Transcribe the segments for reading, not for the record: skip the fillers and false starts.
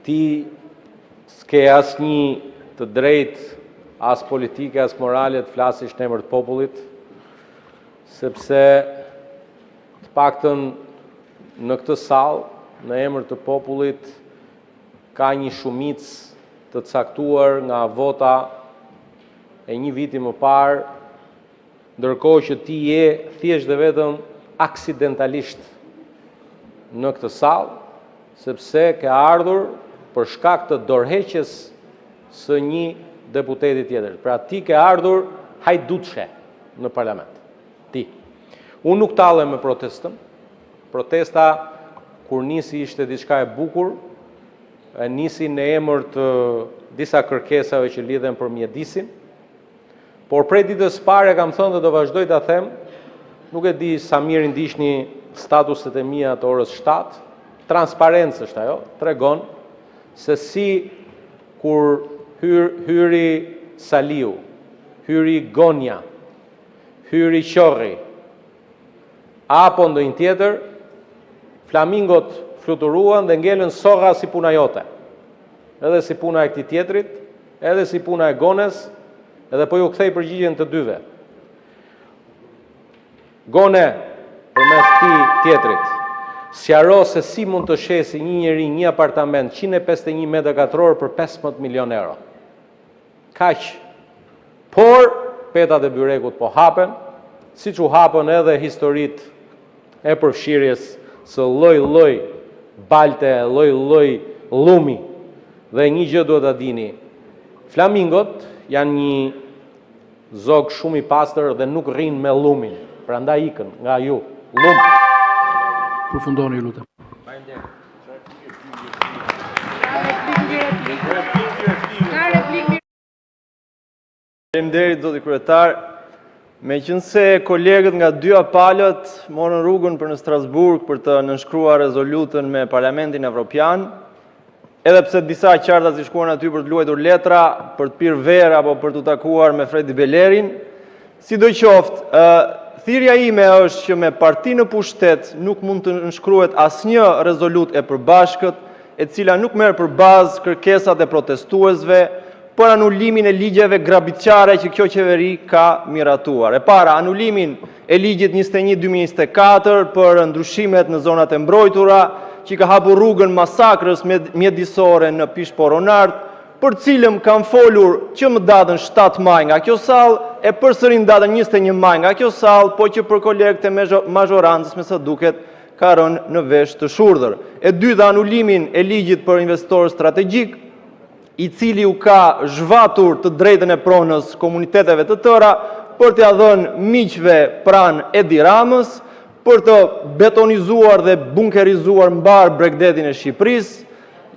ti s'ke asnjë të drejtë, as politike, as morale të flasësh në emër të popullit, sepse të paktën në këtë sallë, në emër të popullit, ka një shumicë të caktuar nga vota e një viti më parë, ndërkohë që ti je thjesht dhe vetëm aksidentalisht në këtë sallë, sepse ke ardhur për shkak të dorëheqjes së një deputeti tjetër. Pra ti ke ardhur hajdutëshe në parlament. Ti. Unë nuk tallem me protestën. Protesta, kur nisi ishte diçka e bukur, nisi në emër të disa kërkesave që lidhen për mjedisin, por prej ditës pare kam thënë dhe do vazhdoj ta them, nuk e di sa mirë ndiqni statuset e mia të orës 7, transparencë është ajo, tregon se si kur hyri Saliu, hyri Gonja, hyri Qorri, apo ndonjë tjetër, flamingot fluturuan dhe ngelën sorra si puna jote. Edhe si puna e këtij tjetrit, edhe si puna e Gones, edhe po ju kthej përgjigjen të dyve. Gone, përmes këtij tjetrit, sqaro se si mund të shesi një njeri një apartament 151 metra katror për 15 milion euro. Kaq. Por petat e byrekut po hapen, siç u hapën edhe historitë e përfshirjes së lloj-lloj balte, lloj-lloj llumi. Dhe një gjë duhet ta dini. Flamingot janë një zog shumë i pastër dhe nuk rrin me llumin. Prandaj ikën nga ju. Llum. Përfundoni, ju lutem. Faleminderit, zoti kryetar. Meqense kolegët nga dyja palët morën rrugën për në Strasburg për të nënshkruar rezolutën me Parlamentin Evropian, edhe pse disa qarta si shkuan aty për të luajtur letra, për të pirë verë apo për të takuar me Fredi Belerin, sidoqoftë, thirrja ime është që me parti në pushtet nuk mund të nënshkruhet asnjë rezolut e përbashkët, e cila nuk merr për bazë kërkesat e protestuesve për anulimin e ligjeve grabitqare që kjo qeveri ka miratuar. E para, anulimin e ligjit 21/2024 për ndryshimet në zonat e mbrojtura, që ka hapur rrugën masakrës mjedisore në Pish-Poronart, për cilëm kam folur që më datën 7 maj nga kjo sallë, e përsërin datën 21 maj nga kjo sallë, po që për kolegët e mazhorancës me sa duket ka rënë në vesh të shurdhër. E dyta, anulimin e ligjit për investitor strategjik, i cili u ka zhvatur të drejtën e pronës komuniteteve të tëra për t'ia dhënë miqve pranë Edi Ramës, për të betonizuar dhe bunkerizuar mbar Bregdetin e Shqipërisë,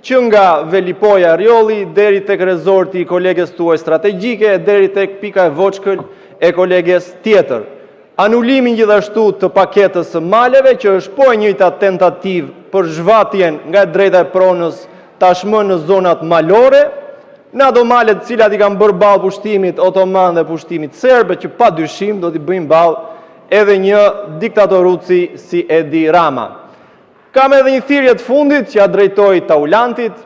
që nga Velipoja Rjolli deri tek rezorti i koleges tuaj strategjike, deri tek pika e Voçkël e koleges tjetër. Anulimin gjithashtu të paketës së maleve, që është po e njëjta tentativë për zhvatjen nga drejta e pronës tashmë në zonat malore, në ato malet cilat i kanë bërë balë pushtimit otoman dhe pushtimit serbe, që pa dyshim do t'i bëjmë balë edhe një diktatoruci si Edi Rama. Kam edhe një thirrje të fundit që ja drejtoj Taulantit,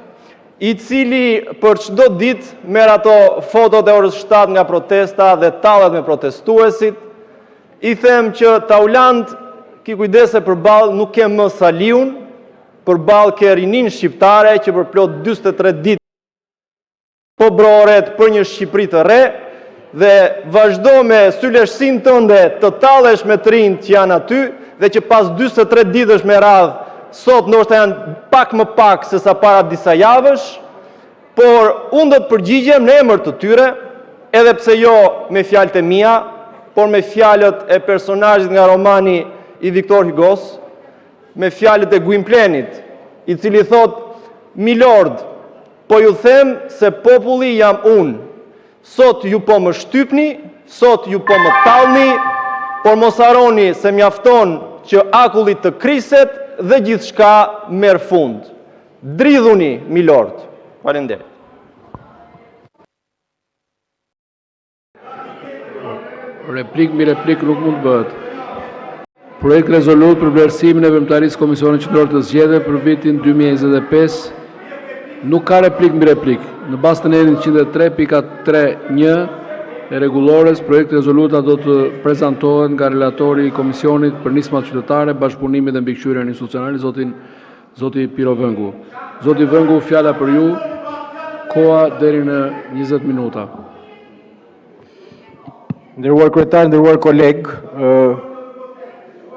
i cili për çdo ditë merr ato fotot e orës 7 nga protesta dhe tallet me protestuesit. I them që Taulant, ki kujdese përballë nuk ke më Saliun, përballë ke rinin shqiptare që për plot 43 ditë po broret për një Shqipëri të re, dhe vazhdo me syleshsin tënde të tallesh me të rinjt që janë aty, dhe që pas 43 ditësh me radhë, sot ndoshta janë pak më pak se sa para disa javësh, por unë do të përgjigjem në emër të tyre, edhe pse jo me fjalët e mia, por me fjalët e personazhit nga romani i Victor Hugos, me fjalët e Gwynplenit, i cili thot: "Milord, po ju them se populli jam unë. Sot ju po më shtypni, sot ju po më tallni, por mos harroni se mjafton që akulli të kriset dhe gjithçka merr fund. Dridhuni, milord." Faleminderit. Replik mi replik nuk mund bëhet. Projekt rezolut për vlerësimin e veprimtarisë Komisionit Qendror të Zgjedhjeve për vitin 2025. Nuk ka replik mbi replik. Në bazë të nerit 103.3.1 e rregullores, projekti i rezoluta do të prezantohet nga relatori i Komisionit për Nismat Qytetare, Bashkëpunimin dhe Mbikëqyrjen Institucionale, zoti Piro Vëngu. Zoti Vëngu, fjala për ju, koha deri në 20 minuta. Nderuar kryetar, nderuar koleg,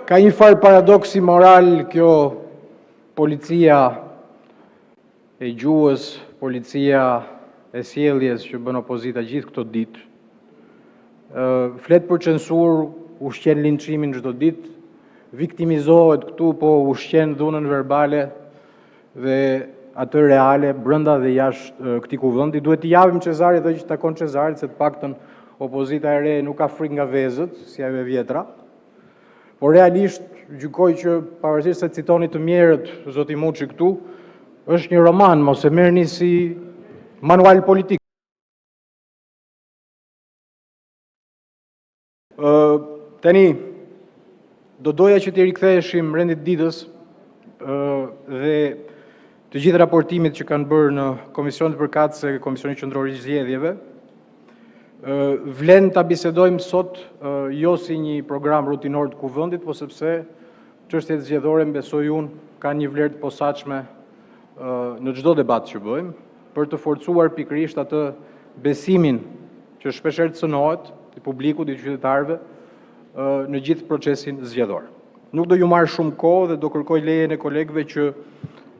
ka një farë paradoksi moral kjo policia e gjuhës, policia e sjelljes që bën opozita gjithë këto ditë. Flet për censur, ushqen linçimin çdo ditë, viktimizohet këtu, po ushqen dhunën verbale dhe atë reale brenda dhe jashtë këtij kuvendi. Duhet t'i japim Cezarit dhe që takon Cezarit, se të paktën opozita e re nuk ka frikë nga vezët, si ajo e vjetra. Por realisht gjykoj që pavarësisht se citoni të mjerët zoti Muçi këtu, është një roman, mos e merrni si manual politik. Tani, do doja që t'i riktheheshim rendit ditës dhe të gjithë raportimit që kanë bërë në Komisionin Përkatëse, Komisionit Qendror i Zgjedhjeve. Vlen ta bisedojmë sot jo si një program rutinor të kuvendit, po sepse çështjet zgjedhore, besoj unë, kanë një vlerë të posaçme në çdo debat që bëjmë, për të forcuar pikërisht atë besimin që shpeshherë cënohet i publikut, i qytetarëve në gjithë procesin zgjedhor. Nuk do ju marr shumë kohë dhe do kërkoj lejen e kolegëve që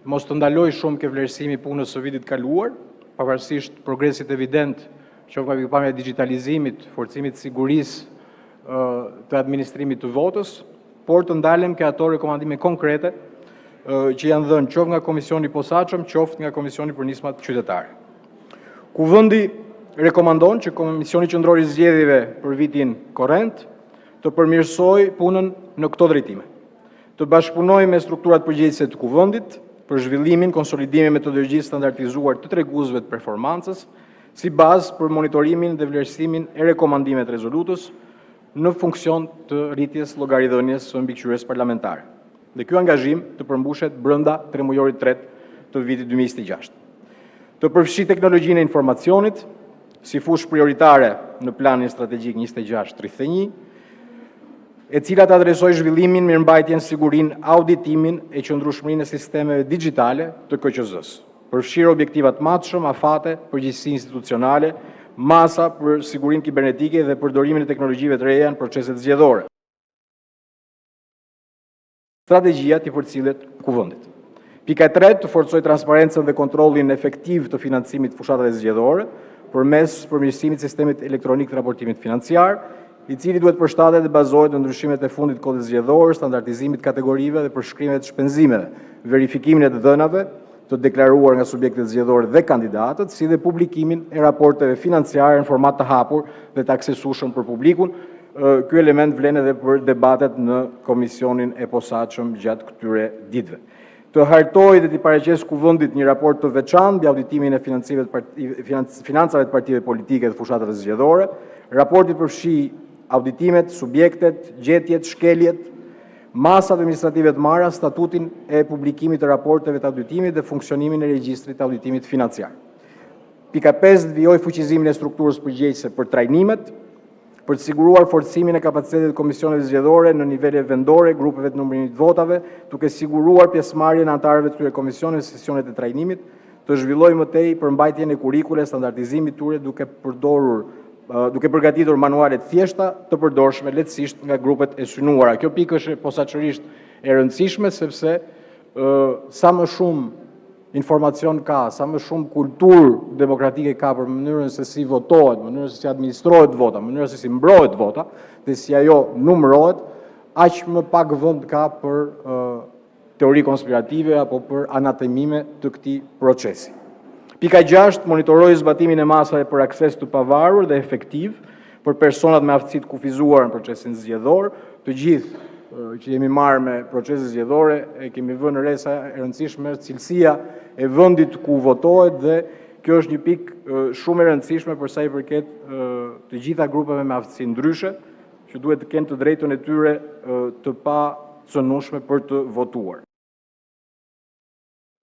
mos të ndaloj shumë ke vlerësimi punës së vitit kaluar, pavarësisht progresit evident që ka pikpamja e digitalizimit, forcimit të sigurisë të administrimit të votës, por të ndalem ke ato rekomandime konkrete që janë dhënë qoftë nga Komisioni i Posaçëm, qoftë nga Komisioni për Nismat Qytetare. Kuvendi rekomandon që Komisioni Qendror i Zgjedhjeve për vitin korrent të përmirësoj punën në këto drejtime. Të bashkëpunojë me strukturat përgjegjëse të kuvendit për zhvillimin, konsolidimin e metodologjisë standardizuar të treguesve të performancës, si bazë për monitorimin dhe vlerësimin e rekomandimeve të rezolutës në funksion të rritjes llogaridhënies së mbikëqyrjes parlamentare. Dhe ky angazhim të përmbushet brenda tremujorit të tretë të vitit 2026. Të përfshi teknologjinë e informacionit si fushë prioritare në planin strategjik 26-31, e cila të adresoj zhvillimin, mirëmbajtjen, sigurinë, auditimin e qëndrueshmërinë e sistemeve digjitale të KQZ-s. Përfshirë objektiva të matshëm, afate, përgjegjësi institucionale, masa për sigurinë kibernetike dhe përdorimin e teknologjive të reja në proceset zgjedhore. Strategjia të përcillet kuvendit. Pika e tretë, të forcoj transparencën dhe kontrollin efektiv të financimit të fushatave zgjedhore përmes përmirësimit të sistemit elektronik të raportimit financiar, i cili duhet përshtatet dhe bazohet në ndryshimet e fundit të kodit zgjedhor, standardizimit kategorive dhe përshkrimeve të shpenzimeve, verifikimin e të dhënave të deklaruar nga subjektet zgjedhore dhe kandidatët, si dhe publikimin e raporteve financiare në format të hapur dhe të aksesueshëm për publikun. Ky element vlen edhe për debatet në Komisionin e Posaçëm gjatë këtyre ditëve. Të hartoj dhe të paraqes kuvendit një raport të veçantë mbi auditimin e financave të partive politike dhe fushatave zgjedhore. Raporti përfshi auditimet, subjektet, gjetjet, shkeljet, masat administrative të marra, statutin e publikimit të raporteve të auditimit dhe funksionimin e regjistrit të auditimit financiar. Pika 5 vijoj fuqizimin e strukturës përgjegjëse për trajnimet, për të siguruar forcimin e kapacitetit të komisioneve zgjedhore në nivele vendore, grupeve të numërimit të votave, duke siguruar pjesëmarrjen e anëtarëve të këtyre komisioneve në sesionet e trajnimit, të zhvillojë më tej përmbajtjen e kurrikule, standardizimit tyre duke përgatitur manuale të thjeshta të përdorshme lehtësisht nga grupet e synuara. Kjo pikë është posaçërisht e rëndësishme sepse sa më shumë informacion ka, sa më shumë kulturë demokratike ka për mënyrën se si votohet, mënyrën se si administrohet vota, mënyrën se si mbrohet vota dhe si ajo numërohet, aq më pak vend ka për teori konspirative apo për anatemime të këtij procesi. Pika 6, monitoroj zbatimin e masave për akses të pavarur dhe efektiv për personat me aftësi të kufizuar në procesin zgjedhor. Të gjithë që jemi marrë me procese zgjedhore e kemi vënë re sa e rëndësishme cilësia e vendit ku votohet dhe kjo është një pikë shumë e rëndësishme për sa i përket të gjitha grupeve me aftësi ndryshe që duhet të kenë të drejtën e tyre të pacënueshme për të votuar.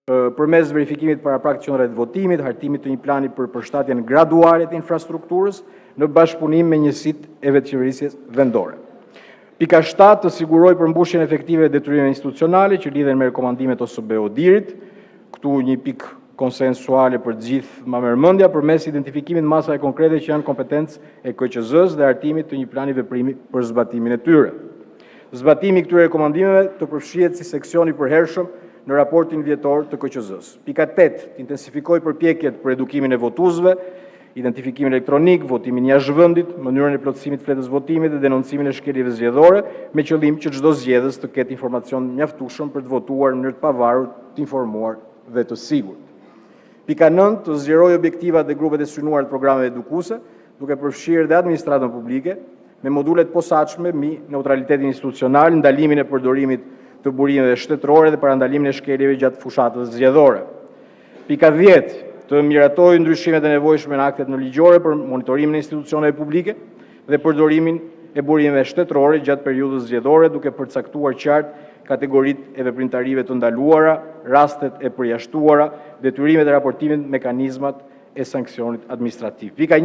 përmes verifikimit paraprak të qendrave të votimit, hartimit të një plani për përshtatjen graduale të infrastrukturës në bashkëpunim me njësitë e vetëqeverisjes vendore. Pika 7 të siguroj përmbushjen efektive e detyrimeve institucionale që lidhen me rekomandimet OSBE-ODIR-it, këtu një pikë konsensuale për gjithë ma mërmëndja përmes identifikimit masave konkrete që janë kompetencë e KQZ-s dhe hartimit të një plani veprimi për zbatimin e tyre. Zbatimi i këtyre rekomandimeve të përfshihet si seksioni përhershëm në raportin vjetor të KQZ-s. Pika 8 të intensifikoj përpjekjet për edukimin e votuesve, identifikimin elektronik, votimin jashtë vendit, mënyrën e plotësimit fletës votimit dhe denoncimin e shkeljeve zgjedhore, me qëllim që çdo zgjedhës të ketë informacion mjaftueshëm për të votuar në mënyrë të pavarur, të informuar dhe të sigurt. Pika 9 të zgjeroj objektivat dhe grupet e synuar të programeve edukuese, duke përfshirë dhe administratën publike, me modulet posaçme mbi neutralitetin institucional, ndalimin e përdorimit të burimeve shtetërore dhe parandalimin e shkeljeve gjatë fushatës zgjedhore. Pika 10 të miratoj ndryshimet e nevojshme në aktet në ligjore për monitorimin e institucioneve publike dhe përdorimin e burimeve shtetërore gjatë periudhës zgjedhore, duke përcaktuar qartë kategoritë e veprimtarive të ndaluara, rastet e përjashtuara, detyrimet e raportimit, mekanizmat e sanksionit administrativ. Pika